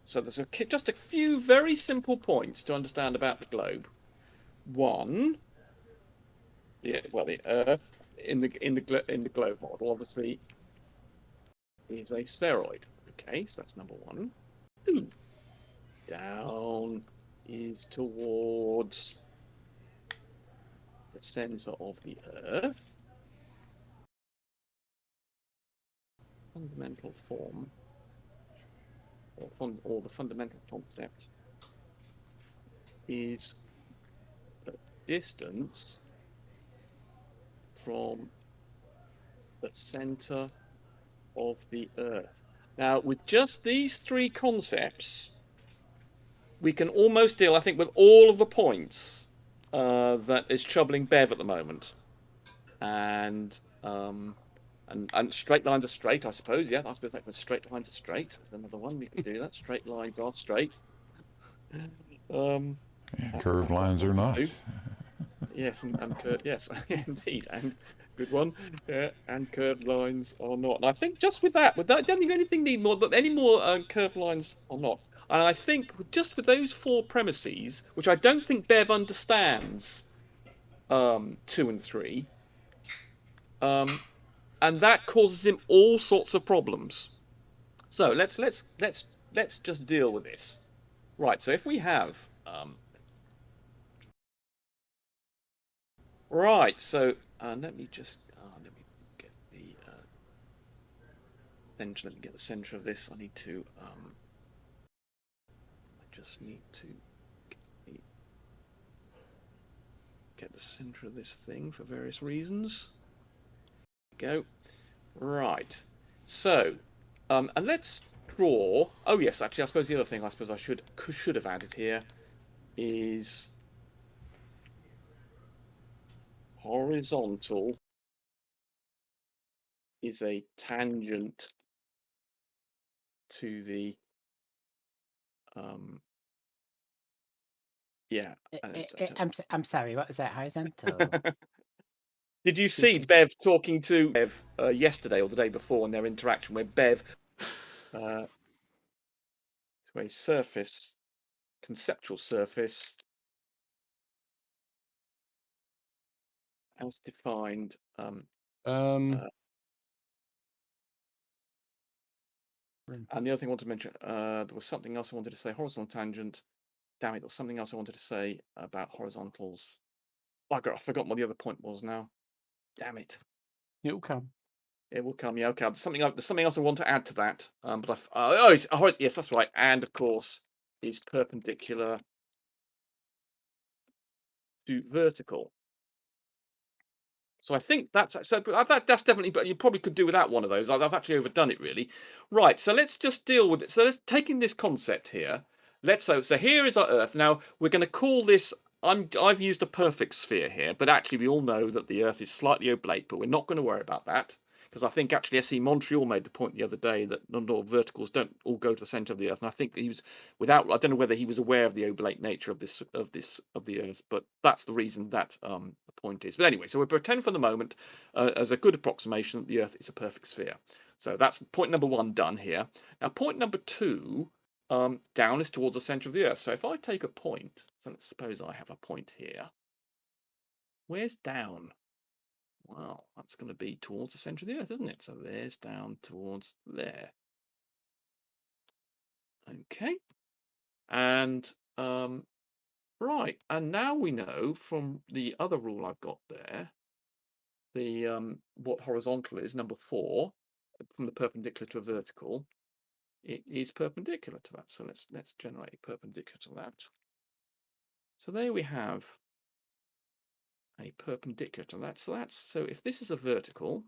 So there's just a few very simple points to understand about the globe. One, the Earth in the globe model obviously is a spheroid. Okay, so that's number one. Two, down is towards the center of the Earth. Fundamental form, or the fundamental concept, is the distance from the center of the Earth. Now, with just these three concepts, we can almost deal, I think, with all of the points that is troubling Bev at the moment. And straight lines are straight, I suppose. Yeah, I suppose that was straight lines are straight. There's another one we can do that. Straight lines are straight. And curved lines are not. Yes, yes, indeed, and good one. Yeah, and curved lines are not. And I think just with that, I don't think anything need more, but any more curved lines or not. And I think just with those four premises, which I don't think Bev understands, 2 and 3, and that causes him all sorts of problems. So let's just deal with this. Right. So if we have right. So let me just let me get the center. Let me get the center of this. I need to. I just need to get the center of this thing for various reasons. Go. Right. So, and let's draw. Oh yes, actually, I suppose the other thing I suppose I should have added here is horizontal is a tangent to the yeah. I'm sorry, what was that? Horizontal? Did you see Bev talking to Bev yesterday or the day before in their interaction where Bev to a surface, conceptual surface as defined and the other thing I wanted to mention, there was something else I wanted to say, horizontal tangent. Damn it, there was something else I wanted to say about horizontals. Bugger, I forgot what the other point was now. Damn it. It'll come. It will come, yeah, okay. There's something else I want to add to that. But yes, that's right. And of course, is perpendicular to vertical. So I think that's definitely, but you probably could do without one of those. I've actually overdone it really. Right, so let's just deal with it. So let's taking this concept here. So here is our Earth. Now we're going to call this. I've used a perfect sphere here, but actually we all know that the Earth is slightly oblate. But we're not going to worry about that because I think actually SE Montreal made the point the other day that not all verticals don't all go to the centre of the Earth, and I think he was I don't know whether he was aware of the oblate nature of the Earth, but that's the reason that the point is. But anyway, so we pretend for the moment as a good approximation that the Earth is a perfect sphere. So that's point number one done here. Now point number two, down is towards the centre of the Earth. So if I take a point, so let's suppose I have a point here. Where's down? Well, that's going to be towards the centre of the Earth, isn't it? So there's down towards there. Okay. And right, and now we know from the other rule I've got there, the what horizontal is, number 4, from the perpendicular to a vertical, it is perpendicular to that. So let's generate a perpendicular to that. So there we have a perpendicular to that. So if this is a vertical,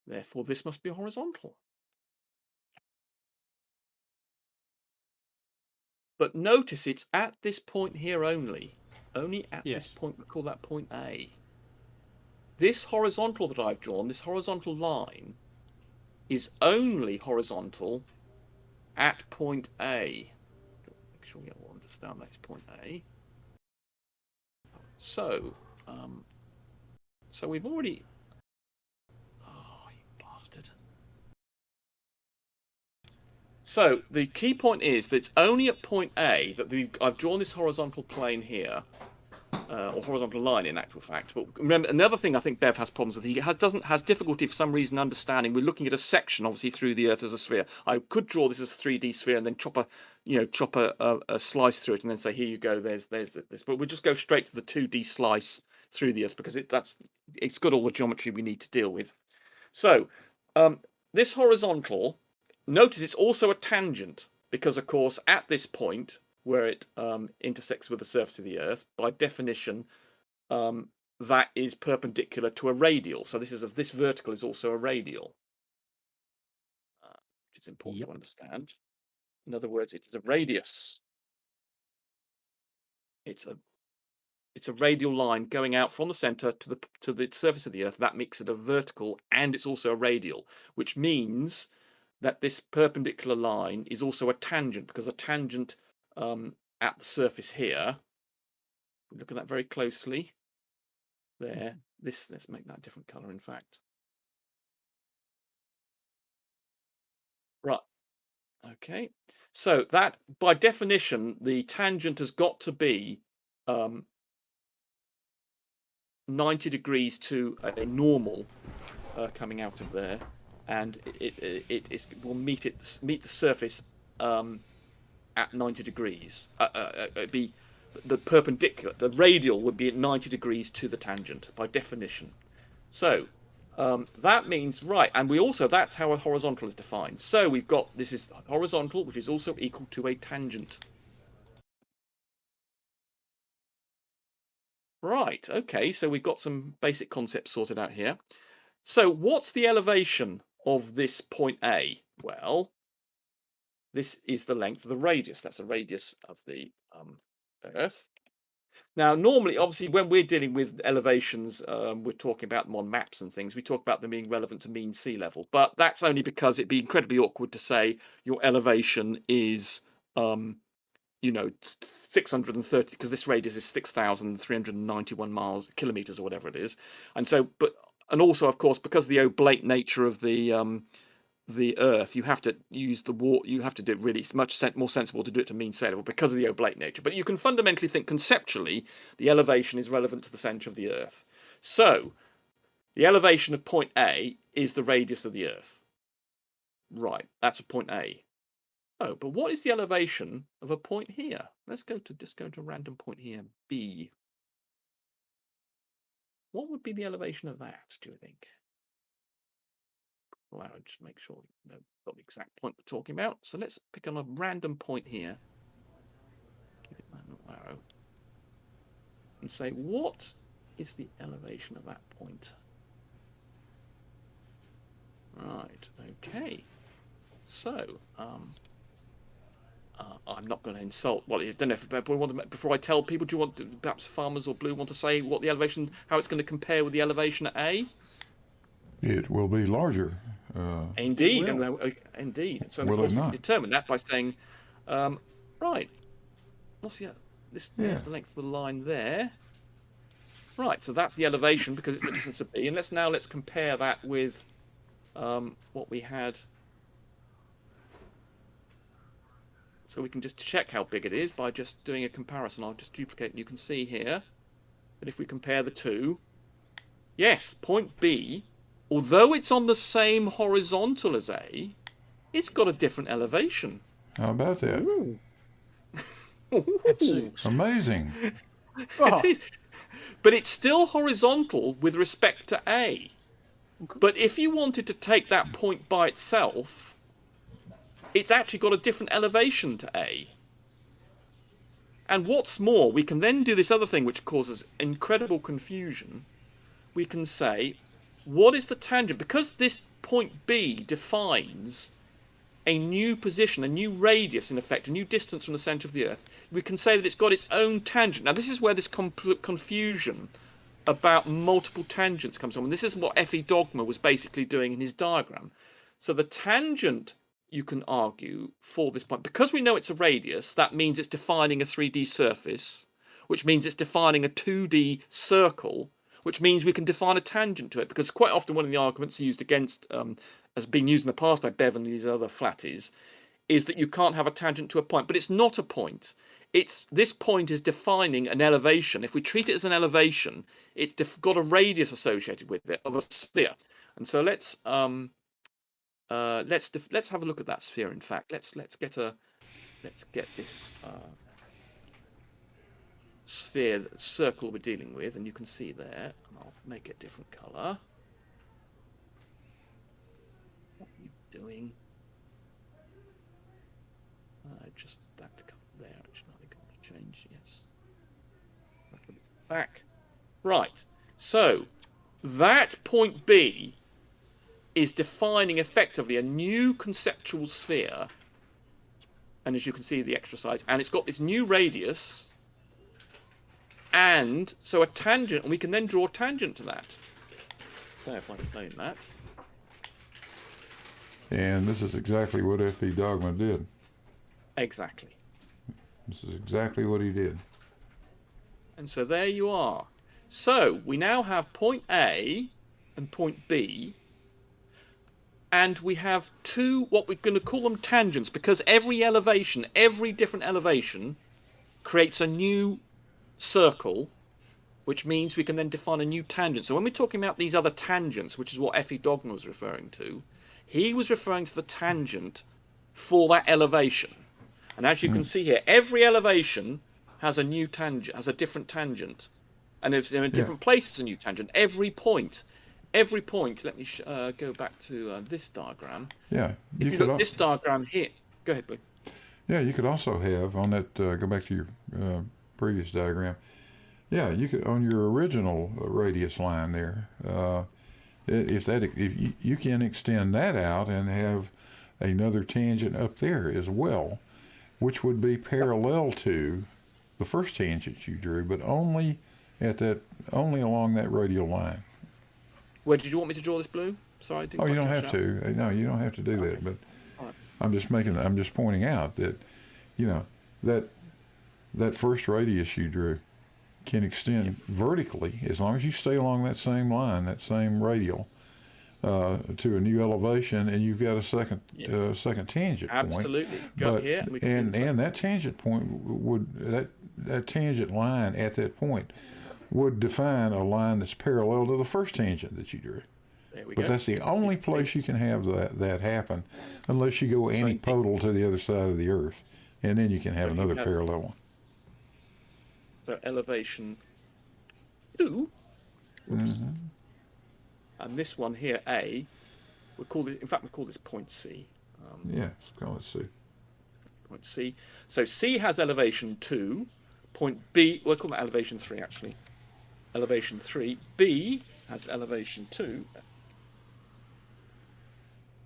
therefore this must be a horizontal. But notice it's at this point here only. Only at this point, we call that point A. This horizontal that I've drawn, this horizontal line, is only horizontal at point A. Make sure we all understand that's point A. So, so we've already. Oh, bastard. So the key point is that it's only at point A that I've drawn this horizontal plane here, or horizontal line in actual fact. But remember, another thing I think Bev has problems with, he has difficulty for some reason understanding. We're looking at a section, obviously, through the Earth as a sphere. I could draw this as a 3D sphere and then chop a slice through it and then say, here you go, there's this. But we'll just go straight to the 2D slice through the Earth because it's got all the geometry we need to deal with. So this horizontal, notice it's also a tangent because, of course, at this point where it intersects with the surface of the Earth, by definition, that is perpendicular to a radial. So this vertical is also a radial, which is important to understand. In other words, it is a radius. It's a radial line going out from the center to the surface of the Earth. That makes it a vertical, and it's also a radial, which means that this perpendicular line is also a tangent, because a tangent at the surface here, look at that very closely there, let's make that a different color, in fact. Right, okay, so that by definition the tangent has got to be 90 degrees to a normal coming out of there, and it will meet the surface at 90 degrees. It'd be the perpendicular, the radial would be at 90 degrees to the tangent by definition. So that means, right, and we also, that's how a horizontal is defined. So we've got, this is horizontal, which is also equal to a tangent. Right, okay, so we've got some basic concepts sorted out here. So what's the elevation of this point A? Well, this is the length of the radius. That's the radius of the Earth. Now, normally, obviously, when we're dealing with elevations, we're talking about them on maps and things. We talk about them being relevant to mean sea level, but that's only because it'd be incredibly awkward to say your elevation is, 630, because this radius is 6,391 kilometers or whatever it is, and so, and also, of course, because of the oblate nature of the Earth, you have to use the water. You have to do it really. It's much more sensible to do it to mean sea level because of the oblate nature. But you can fundamentally think conceptually the elevation is relevant to the centre of the Earth. So the elevation of point A is the radius of the Earth. Right, that's a point A. Oh, but what is the elevation of a point here? Let's just go to a random point here, B. What would be the elevation of that, do you think? Well, I'll just make sure we've got the exact point we're talking about. So let's pick on a random point here. Give it that little arrow. And say, what is the elevation of that point? Right, okay. So, I'm not going to insult. Well, I don't know if before I tell people, do you want perhaps Farmers or Blue want to say what the elevation, how it's going to compare with the elevation at A? It will be larger. Indeed, indeed. So of course we can determine that by saying, right, what's there's the length of the line there. Right, so that's the elevation because it's the distance of B. And let's compare that with what we had. So we can just check how big it is by just doing a comparison. I'll just duplicate, and you can see here that if we compare the two, yes, point B, although it's on the same horizontal as A, it's got a different elevation. How about that? Ooh. It's amazing. It is. But it's still horizontal with respect to A. But if you wanted to take that point by itself, it's actually got a different elevation to A. And what's more, we can then do this other thing which causes incredible confusion. We can say, what is the tangent? Because this point B defines a new position, a new radius, in effect, a new distance from the centre of the Earth, we can say that it's got its own tangent. Now, this is where this confusion about multiple tangents comes from. And this is what F.E. Dogma was basically doing in his diagram. So the tangent, you can argue, for this point, because we know it's a radius, that means it's defining a 3D surface, which means it's defining a 2D circle, which means we can define a tangent to it, because quite often one of the arguments used against has been used in the past by Bevan and these other flatties, is that you can't have a tangent to a point, but it's not a point. This point is defining an elevation. If we treat it as an elevation, it's got a radius associated with it of a sphere. And so let's have a look at that sphere. In fact, let's get this sphere, circle we're dealing with, and you can see there. And I'll make it a different color. What are you doing? Just that to come there. Actually, I think I'll change. Yes. Back. Right. So that point B is defining effectively a new conceptual sphere, and as you can see, the extra size, and it's got this new radius, and so a tangent, and we can then draw a tangent to that. So if I explain that. And this is exactly what F.E. Dogma did. Exactly. This is exactly what he did. And so there you are. So we now have point A and point B, and we have two, what we're going to call them tangents, because every different elevation creates a new circle, which means we can then define a new tangent. So when we're talking about these other tangents, which is what F.E. Dogma was referring to, he was referring to the tangent for that elevation. And as you can see here, every elevation has a new tangent, has a different tangent, and if they're in different places, a new tangent. Every point. Let me go back to this diagram. Yeah. If you look at this diagram here, go ahead, Blue. Yeah, you could also have on that. Go back to your previous diagram. Yeah, you could on your original radius line there. If you can extend that out and have another tangent up there as well, which would be parallel to the first tangent you drew, but only along that radial line. Where did you want me to draw this, Blue? Sorry, I didn't. Oh, you don't have to. No, you don't have to do that. But right. I'm just pointing out that, that first radius you drew can extend vertically as long as you stay along that same line, that same radial, to a new elevation, and you've got a second tangent point. Absolutely. Go here. And that tangent point that tangent line at that point would define a line that's parallel to the first tangent that you drew. There we but go. That's the only place you can have that happen, unless you go antipodal to the other side of the Earth, and then you can have another parallel one. So elevation 2. Mm-hmm. And this one here, A, we'll call this point C. Let's call it C. Point C. So C has elevation 2. Point B, we'll call that elevation 3 actually. Elevation 3. B has elevation 2.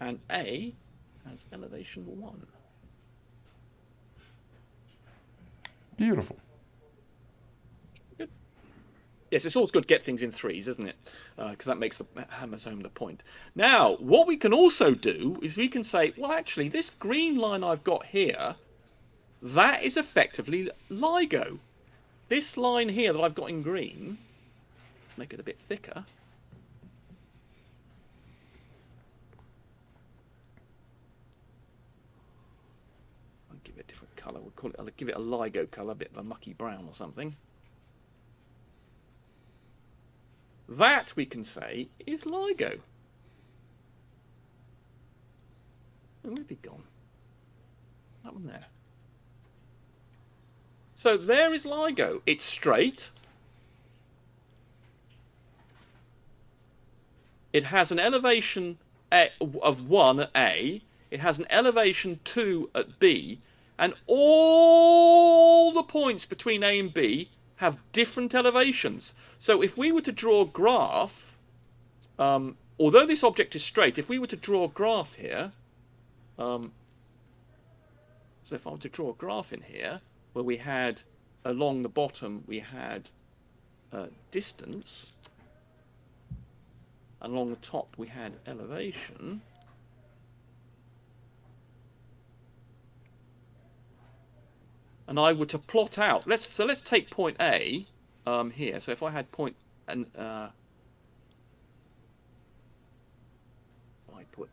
And A has elevation 1. Beautiful. Yes, it's always good to get things in threes, isn't it? Because that makes hammers home the point. Now, what we can also do is we can say, well, actually, this green line I've got here, that is effectively LIGO. This line here that I've got in green, let's make it a bit thicker. I'll give it a different colour. I'll give it a LIGO colour, a bit of a mucky brown or something. That, we can say, is LIGO. Oh, where'd it be gone? That one there. So there is LIGO. It's straight. It has an elevation of 1 at A. It has an elevation 2 at B. And all the points between A and B have different elevations. So if we were to draw a graph, although this object is straight, if we were to draw a graph here, so if I were to draw a graph in here, where we had, along the bottom, we had distance, and along the top we had elevation, and I were to plot out, let's take point A here. So if I had point, and I put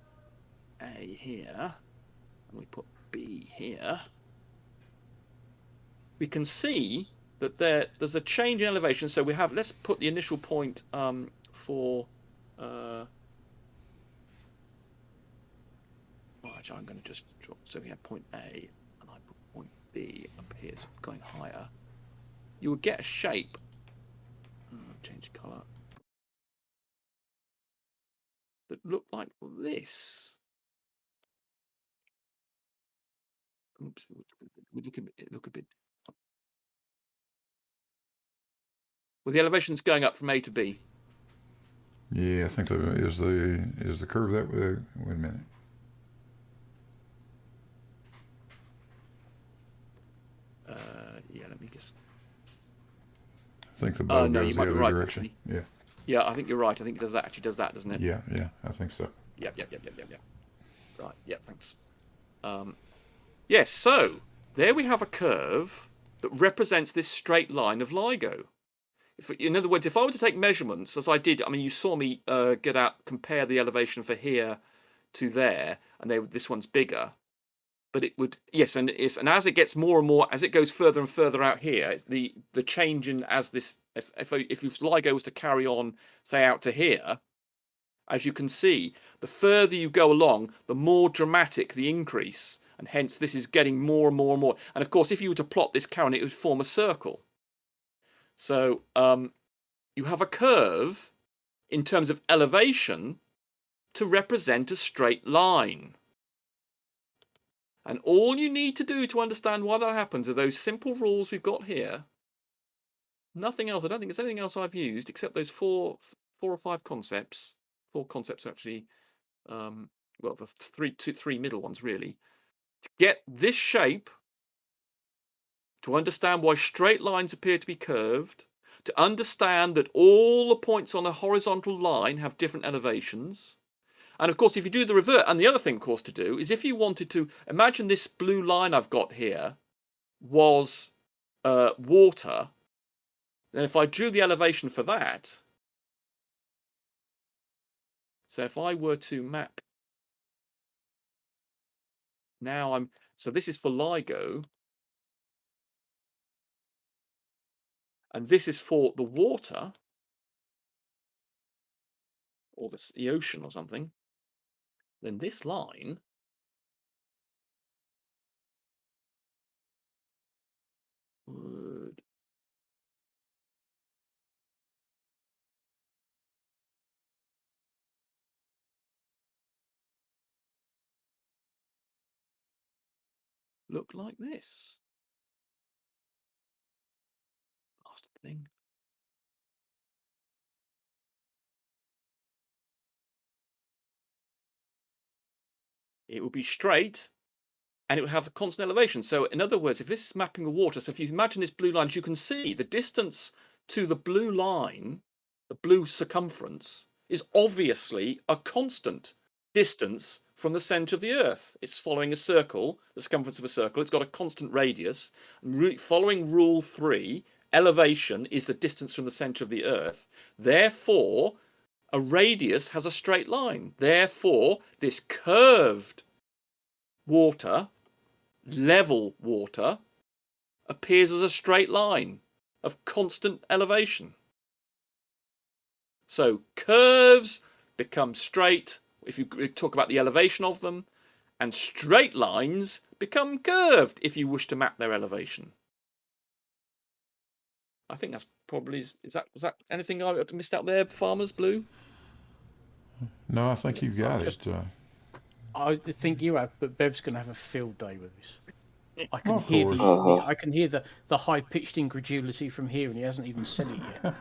A here, and we put B here, we can see that there's a change in elevation. So we have, let's put the initial point for right, I'm going to just drop, so we have point A and I put point B up here, so going higher. You will get a shape. Change colour. That look like this. Oops, it look a bit. Well, the elevation's going up from A to B. Yeah, I think is the curve that way. Wait a minute. Yeah, let me just. I think the bow No, goes you the might be other right, direction. actually. Yeah. Yeah, I think you're right. I think it does that. Actually, does that, doesn't it? Yeah, I think so. Yep. Right. Yeah. Thanks. Yes. So there we have a curve that represents this straight line of LIGO. In other words, if I were to take measurements, as I did, I mean, you saw me compare the elevation for here to there, and this one's bigger. But it would, yes, and as it gets more and more, as it goes further and further out here, the change in as this, if LIGO was to carry on, say out to here, as you can see, the further you go along, the more dramatic the increase, and hence this is getting more and more and more. And of course, if you were to plot this curve, it would form a circle. So you have a curve in terms of elevation to represent a straight line. And all you need to do to understand why that happens are those simple rules we've got here. Nothing else. I don't think there's anything else I've used except those four or five concepts. 4 concepts actually. Well, the three middle ones really. To get this shape, to understand why straight lines appear to be curved, to understand that all the points on a horizontal line have different elevations. And of course, if you do the revert, and the other thing, of course, to do is if you wanted to imagine this blue line I've got here was water, then if I drew the elevation for that, so if I were to map, now so this is for LIGO, and this is for the water, or the ocean or something, then this line would look like this. Last thing. It would be straight, and it would have a constant elevation. So in other words, if this is mapping the water, so if you imagine this blue line, as you can see, the distance to the blue line, the blue circumference, is obviously a constant distance from the center of the Earth. It's following a circle, the circumference of a circle. It's got a constant radius. Following rule 3, elevation is the distance from the center of the Earth. Therefore, a radius has a straight line. Therefore, this curved water, level water, appears as a straight line of constant elevation. So curves become straight if you talk about the elevation of them, and straight lines become curved if you wish to map their elevation. I think that's probably, was that anything I missed out there, Farmers Blue? No, I think you've got it. I think you have, but Bev's going to have a field day with this. I can Of hear course. I can hear the high pitched incredulity from here, and he hasn't even said it yet.